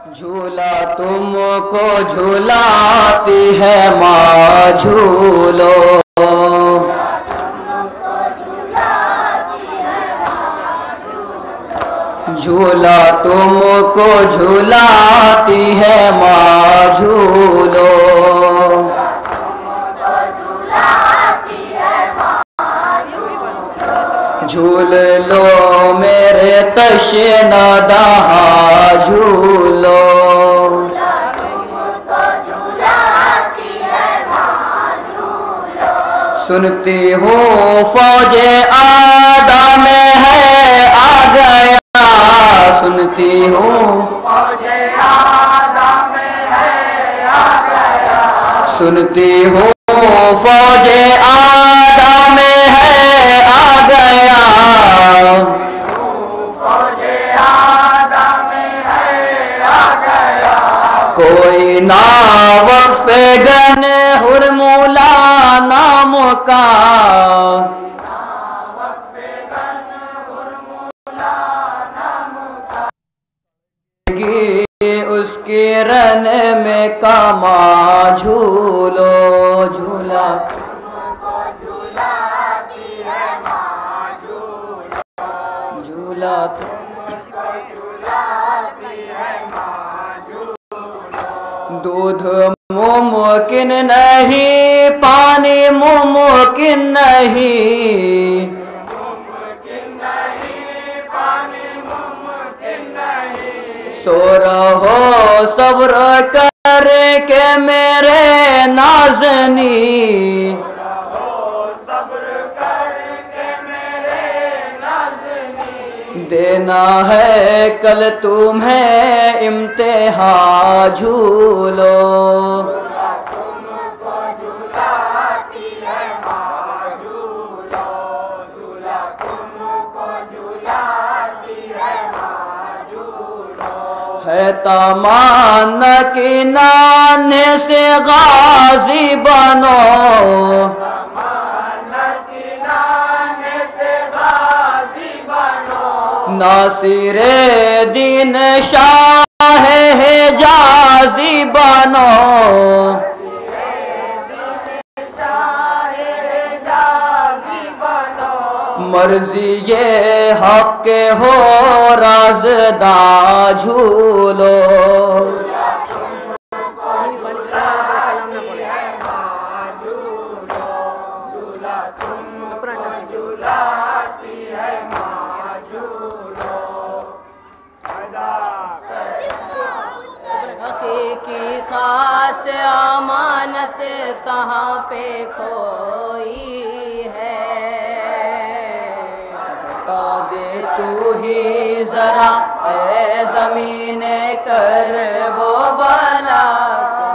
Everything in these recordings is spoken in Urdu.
جھولا تم کو جھولاتی ہے ماں جھولو، جھولا تم کو جھولاتی ہے ماں جھولو، جھول لو میرے تشنہ دہاں جھولو، سنتی ہوں فوج آدم ہے آ گیا، سنتی ہوں فوج آدم ہے آ گیا، سنتی ہوں فوج آدم ہے آ گیا، فوج آدم ہے آ گیا، کوئی نہ وقف گن ہرمولا نام کا، اس کی رن میں کاما جھولو، جھولا جھولا دودھ ممکن نہیں پانی ممکن نہیں، سو رہو صبر کر کے میرے نازنی، دینا ہے کل تمہیں امتحان جھولو، ہے تمنا کہ نانے سے غازی بنو، ناصر دین شاہ حجازی بنو، مرضی یہ حق ہو رازداں جھولو، حقیقی خاص امانت کہاں پہ کھوئی ہے، بتا دے تو ہی ذرا اے زمین کر وہ بلا، بتا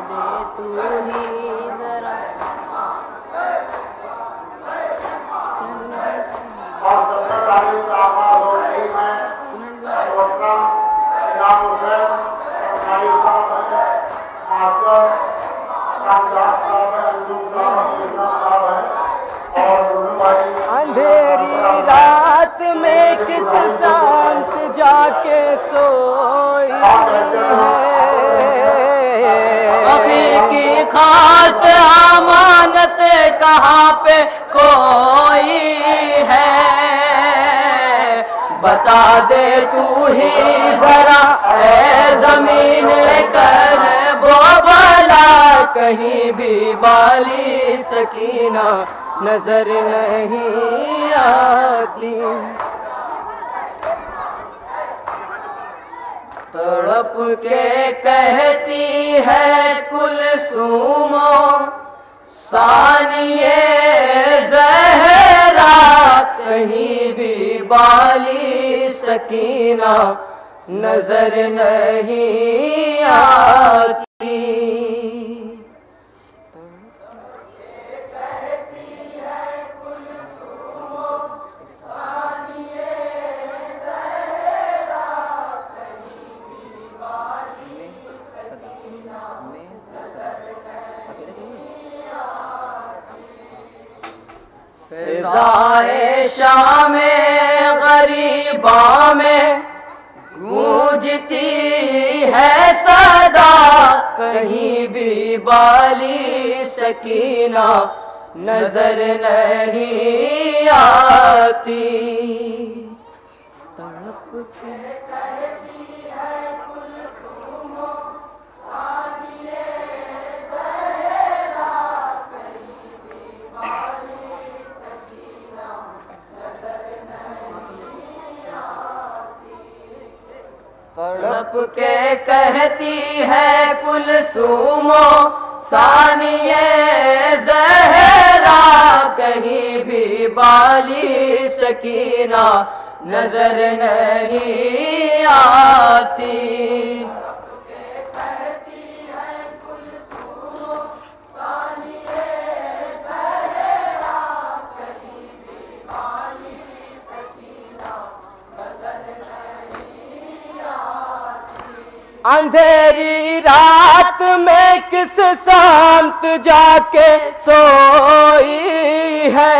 دے تو ہی ذرا، اندھیری رات میں کس سمت جا کے سوئی ہے، حقیقی خاص امانت کہاں پہ کھوئی ہے، بتا دے تو ہی ذرا اے زمین کر وہ بلا، کہیں بھی بالی سکینہ نظر نہیں آتی، تڑپ کے کہتی ہے کلثوم ثانیہ زہرا، کہیں بھی بالی سکینہ نظر نہیں آتی، فضائے شام غریباں میں گونجتی ہے صدا، کہیں بھی بالی سکینہ نظر نہیں آتی۔ تڑپ کے کہتی ہے کلثوم ثانیہ زہرا، کہیں بھی بالی سکینہ نظر نہیں آتی۔ تڑپ کے کہتی ہے کلثوم ثانیہ زہرا، کہیں بھی بالی سکینہ نظر نہیں آتی۔ اندھیری رات میں کس سمت جا کے سوئی ہے،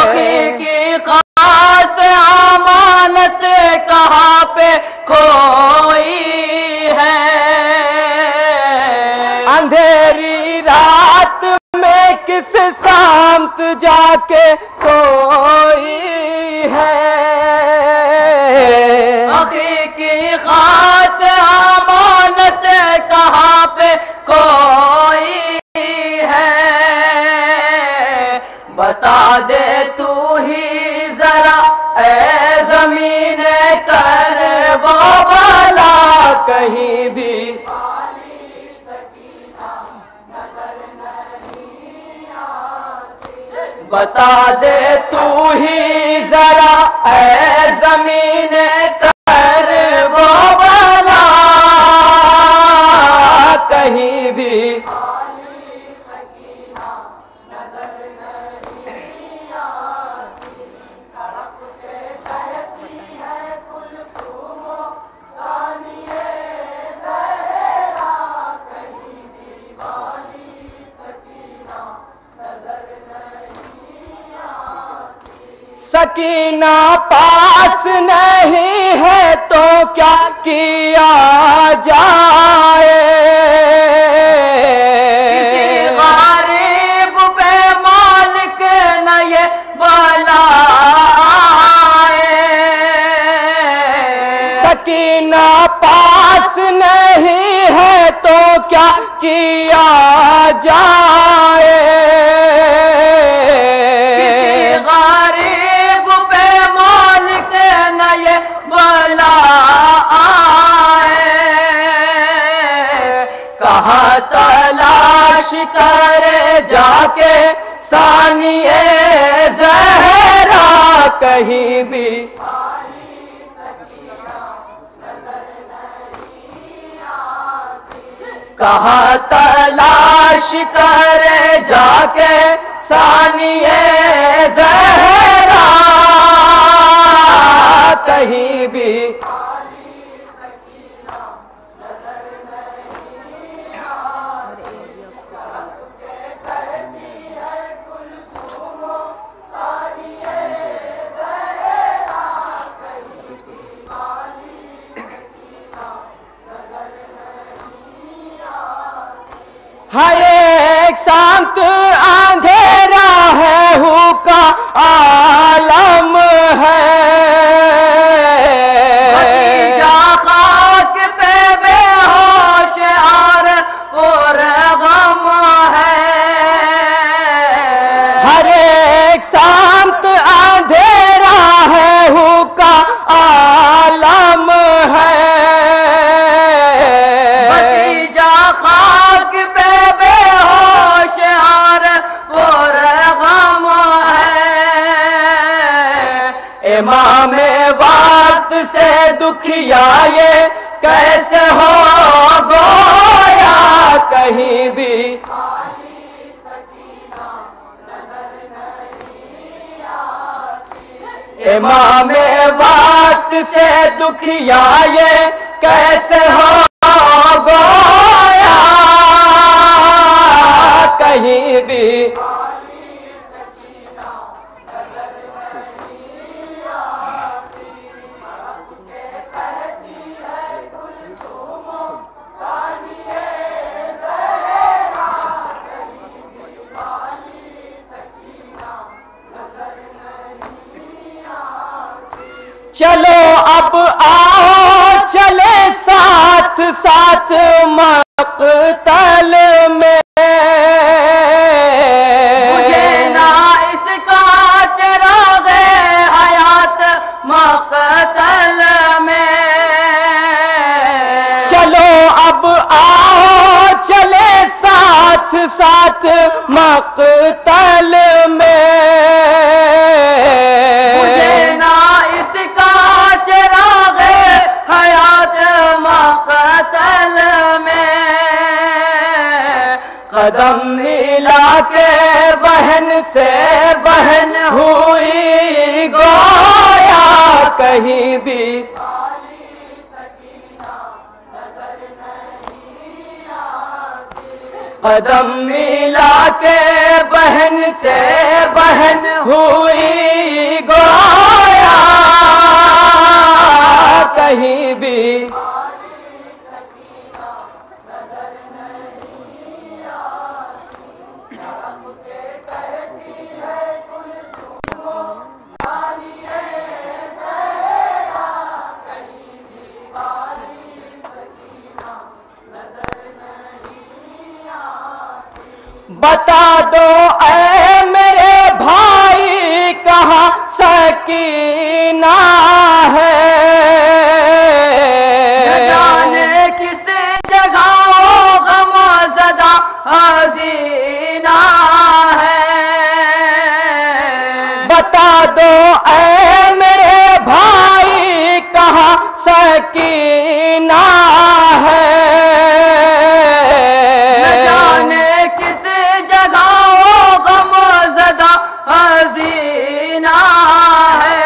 اخی کی خاص امانت کہاں پہ کھوئی ہے۔ اندھیری رات میں کس سمت جا کے سوئی ہے، اخی کی خاص امانت کہاں پہ کوئی ہے، بتا دے تو ہی ذرا اے زمین کر وہ بھلا، کہیں بھی بتا دے تو ہی ذرا اے زمین کر وہ بھلا، کہیں بھی سکینہ پاس نہیں ہے تو کیا کیا جائے، کسی غریب پہ مالک نہ یہ بلا آئے۔ سکینہ پاس نہیں ہے تو کیا کیا جائے، کہاں تلاش کرے جا کے ثانیہ زہرا، کہیں بھی کہاں تلاش کرے جا کے ثانیہ زہرا، کہیں بھی ہر ایک سمت اندھیرا ہے، ہو کا عالم ہے، بھتیجا خاک پہ بے ہوش اور غم ہے، ہر ایک سمت اندھیرا ہے، ہو کا عالم ہے، بھتیجا خاک پہ بے ہوش اور غم ہے۔ امام وقت سے دکھیا یہ کیسے ہو گویا، کہیں بھی امام وقت سے دکھیا یہ کیسے ہو گویا، کہیں بھی چلو اب آؤ چلے ساتھ ساتھ مقتل میں، مجھے نہ اس کا چراغ حیات مقتل میں، چلو اب آؤ چلے ساتھ ساتھ مقتل میں، مجھے نہ اس کا چراغ حیات مقتل میں، قدم ملا کے بہن سے بہن ہوئی گویا کہیں بھی قدم ملا کے بہن سے بہن ہوئی گویا کہیں بھی بتا دو اے میرے بھائی کہاں سکینہ ہے، نہ جانے کس جگہ غم زدہ حزینہ ہے، بتا دو اے میرے بھائی کہاں سکینہ ہے، نہ جانے کس جگہ غم زدہ حزینہ ہے،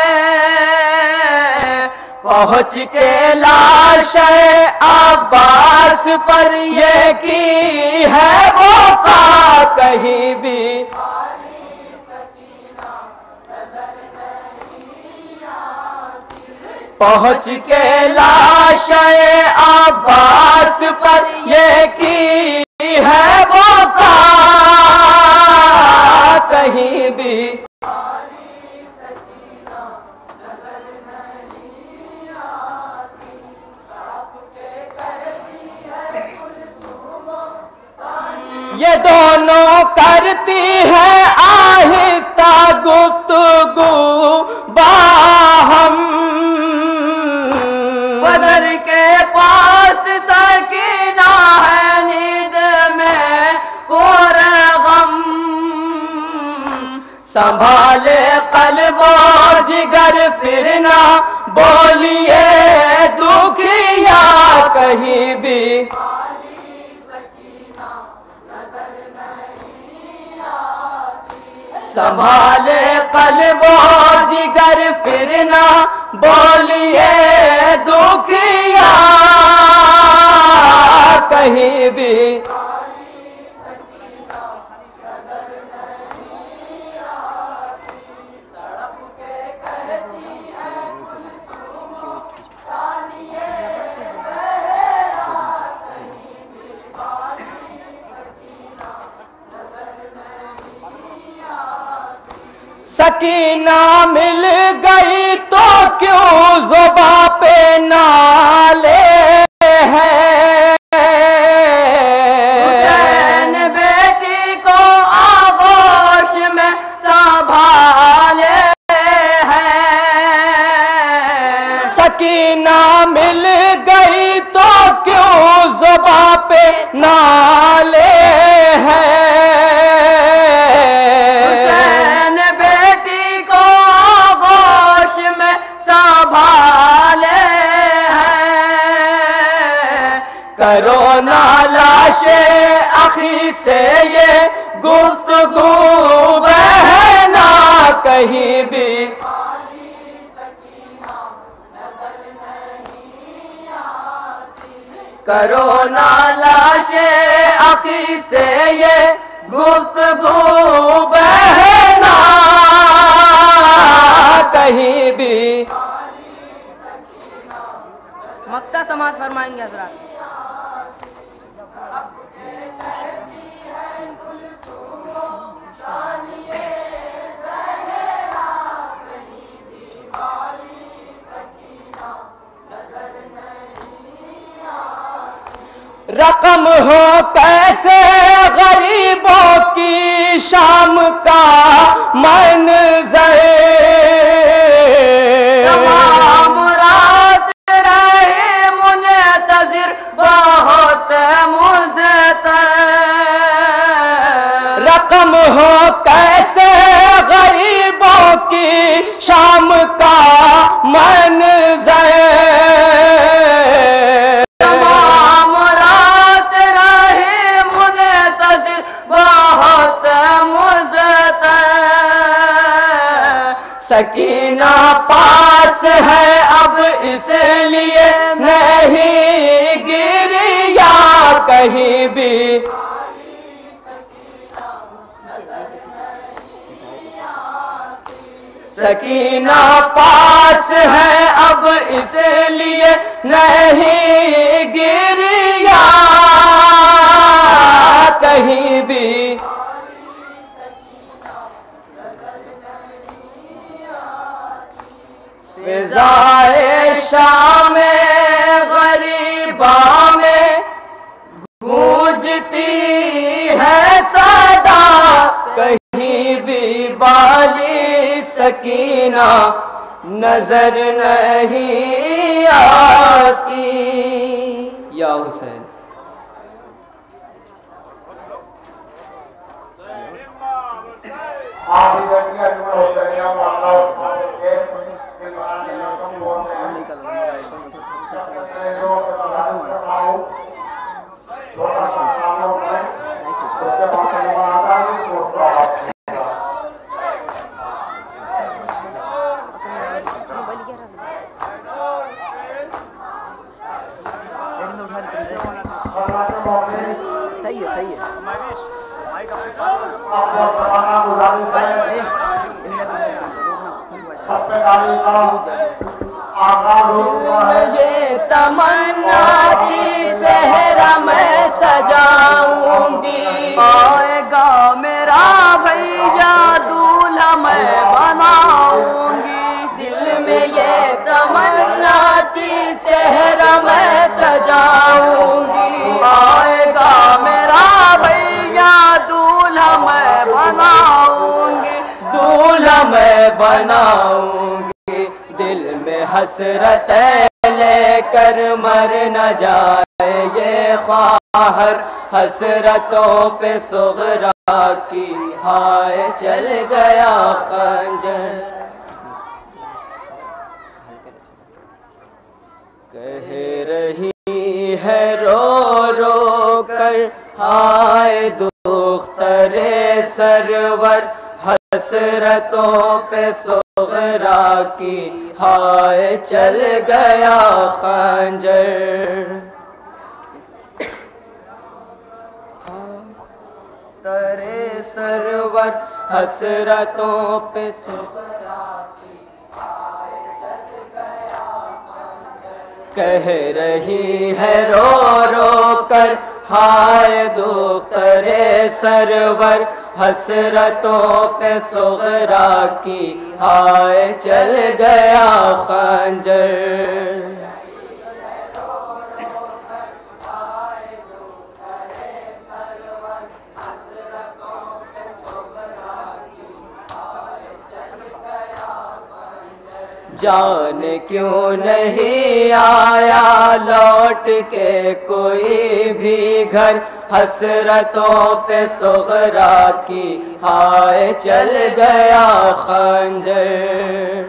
پہنچ کے لاش عباس پر یہ کی ہے وہ کا کہیں بھی پہنچ کے لاش عباس پر یہ کی ہے وہ کا کہیں بھی یہ دونوں کرتی ہے آہستہ گفتگو باہم، بدر کے پاس سکینہ ہے نیند میں پرغم، سنبھالے قلب و جگر پھر نہ بولیے دکھیا کہیں بھی سنبھالے قلب و جگر پھر نہ بولیے دکھیا کہیں بھی سکینہ مل گئی تو کیوں زباں پہ نالے ہیں، حسین بیٹی کو آغوش میں سنبھالے ہیں، سکینہ مل گئی تو کیوں زباں پہ نالے ہیں، سنبھالے ہیں، کرو نا لاش اخی سے یہ گفتگو بہنا کہیں بھی کرو نا لاش اخی سے یہ گفتگو بہنا کہیں بھی مقطع سماعت فرمائیں گے حضرات۔ رقم ہو کیسے غریبوں کی شام کا منظر، تمام رات رہے منتظر بہت مضطر، رقم ہو کیسے غریبوں کی شام کا منظر، تمام رات رہے منتظر بہت مضطر، سکینہ پاس ہے اب اس لیے نہیں گریا کہیں بھی، سکینہ پاس ہے اب اس لیے نہیں گریا کہیں بھی، فضائے شام غریبا میں گونجتی ہے صدا، کہیں بھی بالی سکینہ نظر نہیں آتی، یا حسین صحیح ہے یہ تمنا کی صحرا میں سجاؤں گی، آئے گا میرا بھیا دولہا میں بناؤں گی، دل میں یہ تمنا کی صحرا میں سجاؤں گی، آئے گا میرا بھیا دولہا میں بناؤں گی، دولہا میں بناؤں گی، دل میں حسرت لے کر مر نہ جائے یہ خواہر، حسرتوں پہ صغرا کی ہائے چل گیا خنجر، کہہ رہی ہے رو رو کر ہائے دختر سرور، حسرتوں پہ صغرا کی ہائے چل گیا خنجر، ترے سرور حسرتوں پہ صغرا کی ہائے چل گیا خنجر، کہہ رہی ہے رو رو کر ہائے دختر سرور، حسرتوں پہ صغرا کی ہائے چل گیا خنجر، جان کیوں نہیں آیا لوٹ کے کوئی بھی گھر، حسرتوں پہ صغرا کی ہائے چل گیا خنجر۔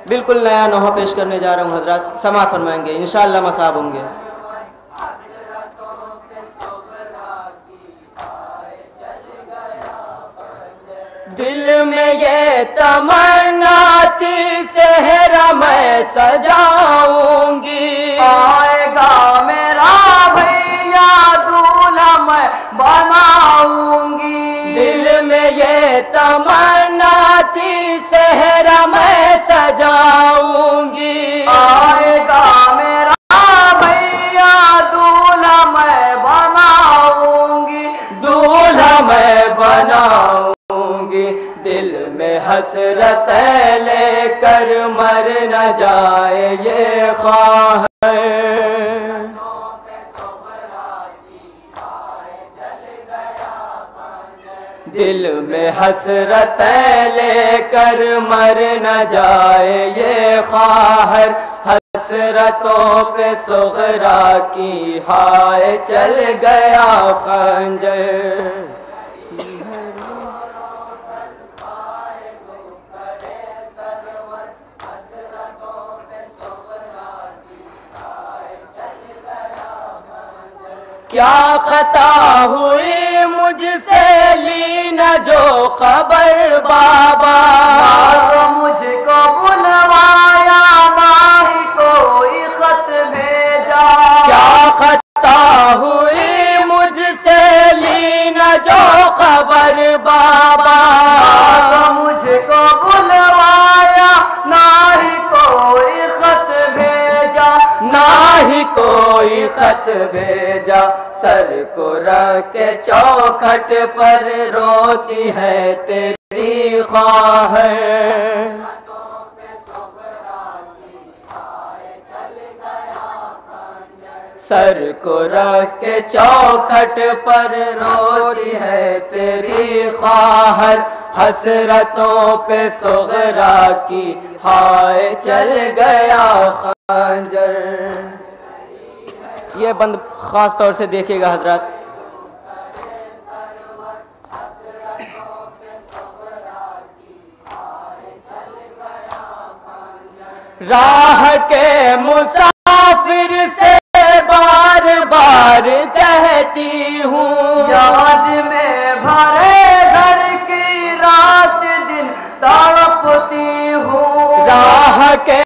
بالکل نیا نوحہ پیش کرنے جا رہا ہوں حضرات، سماعت فرمائیں گے، انشاءاللہ مصاب ہوں گے۔ دل میں یہ تمنا تھی صحرا میں سجاؤں گی، آئے گا میرا بھیا دولہا میں بناؤں گی، دل میں یہ تمنا تھی صحرا میں سجاؤں گی، آئے گا میرا بھیا دولہا میں بناؤں گی، دولہا میں بناؤں گی، دل میں حسرت لے کر مر نہ جائے یہ خواہر، دل میں حسرتیں لے کر مر نہ جائے یہ خواہر، حسرتوں پہ صغرا کی ہائے چل گیا خنجر۔ کیا خطا ہوئی مجھ سے لی نہ جو خبر بابا، تو مجھ کو بلوایا نہ ہی کوئی خط بھیجا۔ کیا خطا ہوئی مجھ سے لی نہ جو خبر بابا، تو مجھ کو بلوایا نہ ہی کوئی خط بھیجا، نہ ہی کوئی خط بھیجا۔ سر کو رکھ کے چوکھٹ پر روتی ہے تیری خواہر، سر کو رکھ کے چوکھٹ پر روتی ہے تیری خواہر، حسرتوں پہ صغرا کی ہائے چل گیا خنجر۔ یہ بند خاص طور سے دیکھیے گا حضرات، راہ کے مسافر سے بار بار کہتی ہوں، یاد میں بھرے گھر کی رات دن تڑپتی ہوں۔ راہ کے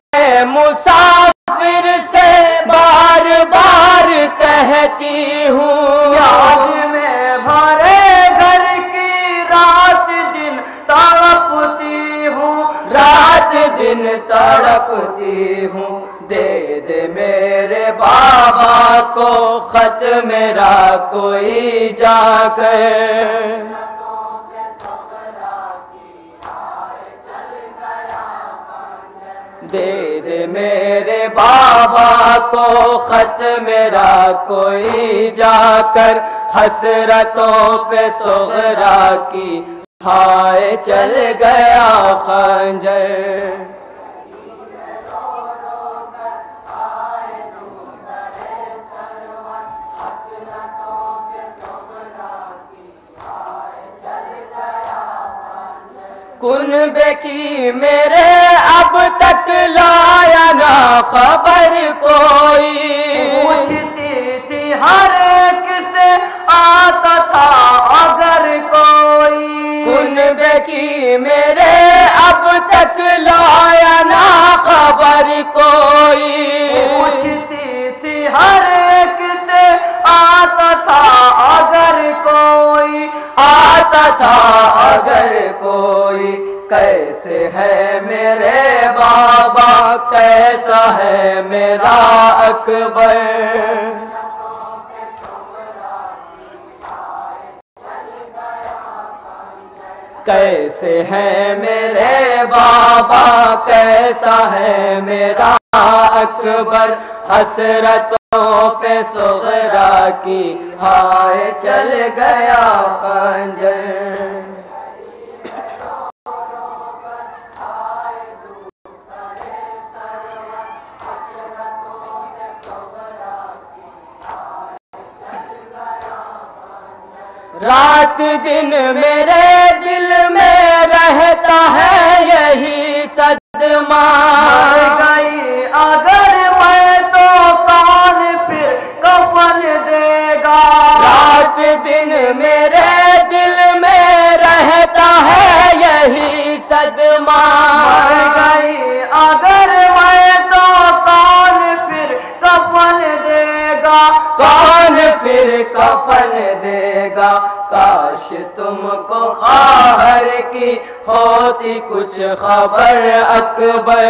مسافر سے بار بار کہتی ہوں، یاد میں بھرے گھر کی رات دن تڑپتی ہوں، رات دن تڑپتی ہوں۔ دے دے میرے بابا کو خط میرا کوئی جا کر، دے دے میرے بابا کو خط میرا کوئی جا کر، حسرتوں پہ صغرا کی ہائے چل گیا خنجر۔ کنبے کی میرے اب تک لایا نہ خبر کوئی، پوچھتی تھی ہر ایک سے آتا تھا اگر کوئی، کنبے کی میرے اب تک لایا نہ خبر کوئی، پوچھتی تھی ہر ایک سے آتا تھا اگر کوئی، آتا تھا اگر کوئی۔ کیسے ہے میرے بابا کیسا ہے میرا اکبر، کیسے ہے میرے بابا کیسا ہے میرا اکبر، حسرتوں پہ صغرا کی ہائے چل گیا خنجر۔ رات دن میرے دل میں رہتا ہے یہی صدمہ، مر گئی اگر میں تو کون پھر کفن دے گا، رات دن میرے دل میں رہتا ہے یہی صدمہ، مر گئی اگر میں تو کون پھر کفن دے گا، کون پھر کفن دے گا۔ کاش تم کو خواہر کی ہوتی کچھ خبر اکبر،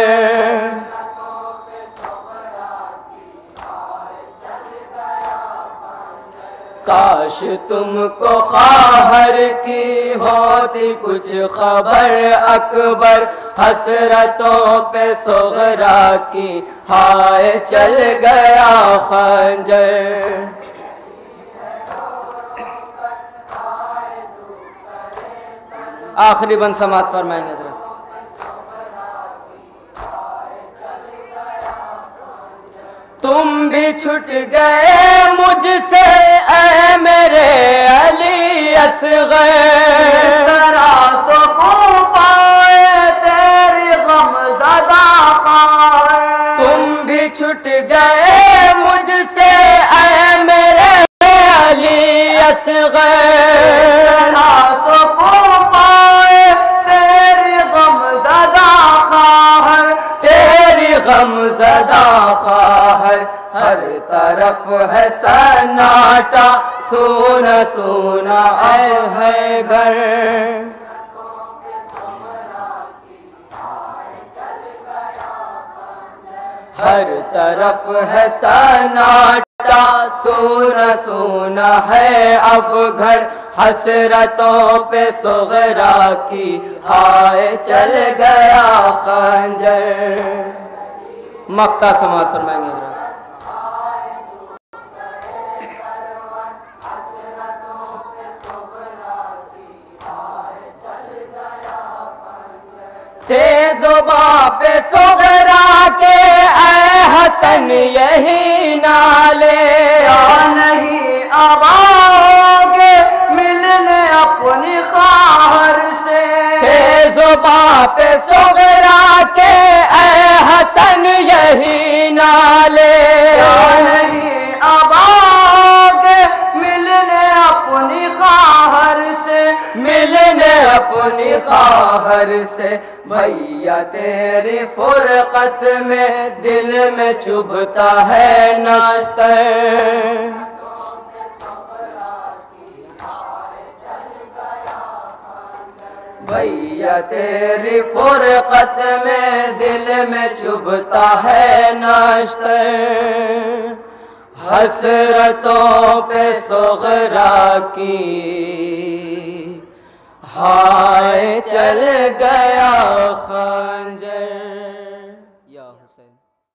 کاش تم کو خواہر کی ہوتی کچھ خبر اکبر، حسرتوں پہ صغرا کی ہائے چل گیا خنجر۔ آخری بند سماعت فرمائیں حضرت. تم بھی چھٹ گئے مجھ سے اے میرے علی اصغر، تیرا سکون پائے تیری غم زدہ خواہر. تم بھی چھٹ گئے مجھ سے اے میرے علی اصغر، تیرا سکون پائے تیری غم زدہ خواہر. تیری غم زدہ خواہر، ہر طرف ہے سناٹا، سونا سونا ہے گھر. ہر طرف ہے سناٹا، سونا سونا ہے اب گھر. حسرتوں پہ صغرا کی ہائے چل گیا خنجر. مقطع سماعت فرمائیں گے حضرت. تیز زباں پہ صغرا کے اے حسن یہی نالے، کیا نہیں آواؤگے ملنے اپنی خواہر سے. تیز زباں پہ صغرا کے اے حسن یہی نالے، کیا نہیں آواؤگے ملنے اپنی خواہر سے. ملنے اپنی خواہر سے. بھیا تیری فرقت میں دل میں چبھتا ہے نشتر. بھیا تیری فرقت میں دل میں چبھتا ہے نشتر. حسرتوں پہ صغرا کی ہائے چل گیا خنجر.